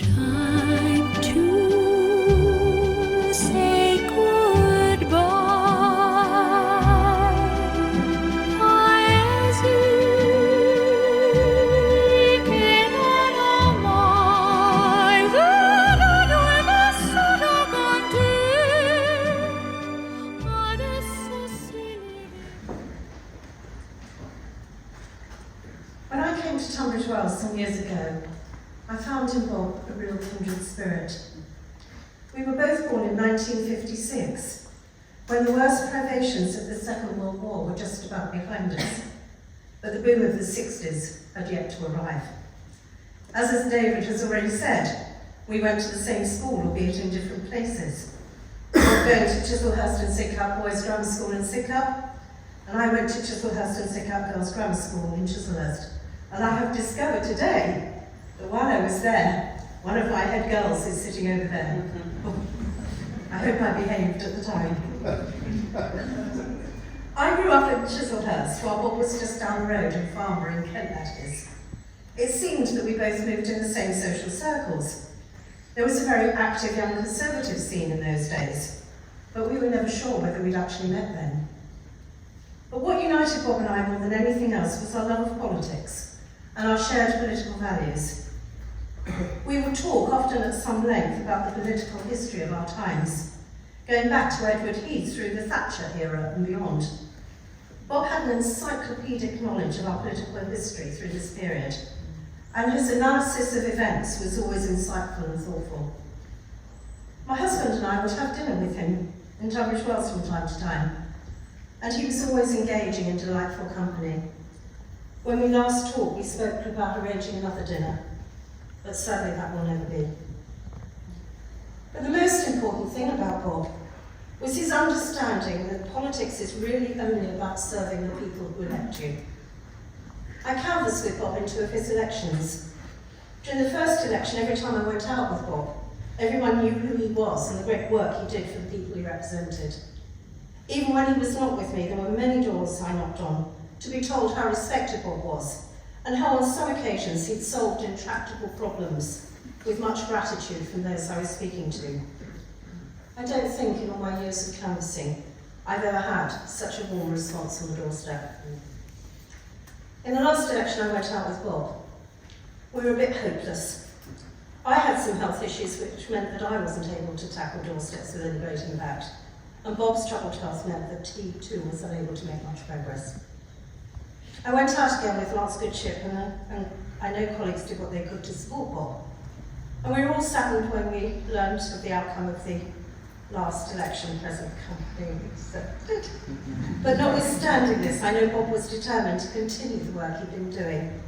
Time to say goodbye. As ingen annen meg verden satt kan til, det så silly. When I came to Tunbridge Wells some years ago, I found in Bob a real kindred spirit. We were both born in 1956, when the worst privations of the Second World War were just about behind us, but the boom of the 60s had yet to arrive. As David has already said, we went to the same school, albeit in different places. Bob going to Chislehurst and Sidcup Boys Grammar School in Sidcup, and I went to Chislehurst and Sidcup Girls Grammar School in Chislehurst. And I have discovered today that while I was there, one of my head girls is sitting over there. I hope I behaved at the time. I grew up in Chislehurst, while Bob was just down the road in Farnborough in Kent, that is. It seemed that we both moved in the same social circles. There was a very active young conservative scene in those days, but we were never sure whether we'd actually met then. But what united Bob and I more than anything else was our love of politics and our shared political values. We would talk, often at some length, about the political history of our times, going back to Edward Heath through the Thatcher era and beyond. Bob had an encyclopedic knowledge of our political history through this period, and his analysis of events was always insightful and thoughtful. My husband and I would have dinner with him in Tunbridge Wells from time to time, and he was always engaging in delightful company. When we last talked, we spoke about arranging another dinner, but sadly that will never be. But the most important thing about Bob was his understanding that politics is really only about serving the people who elect you. I canvassed with Bob in 2 of his elections. During the first election, every time I went out with Bob, everyone knew who he was and the great work he did for the people he represented. Even when he was not with me, there were many doors I knocked on to be told how respected Bob was, and how on some occasions he'd solved intractable problems with much gratitude from those I was speaking to. I don't think in all my years of canvassing I've ever had such a warm response on the doorstep. In the last election I went out with Bob. We were a bit hopeless. I had some health issues which meant that I wasn't able to tackle doorsteps with any great impact, and Bob's troubled health meant that he too was unable to make much progress. I went out again with Lance Goodship, and I know colleagues did what they could to support Bob. And we were all saddened when we learned of the outcome of the last election, present being accepted. But notwithstanding this, I know Bob was determined to continue the work he'd been doing.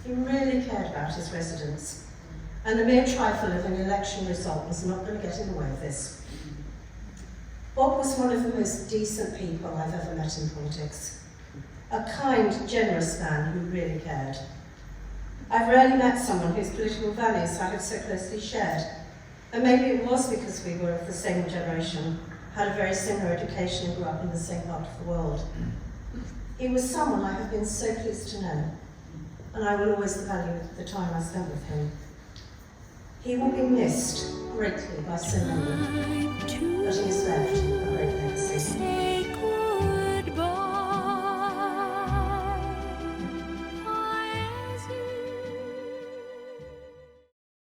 He really cared about his residents, and the mere trifle of an election result was not going to get in the way of this. Bob was one of the most decent people I've ever met in politics. A kind, generous man who really cared. I've rarely met someone whose political values I have so closely shared, and maybe it was because we were of the same generation, had a very similar education and grew up in the same part of the world. He was someone I have been so pleased to know, and I will always value the time I spent with him. He will be missed greatly by so many, but he has left a great legacy.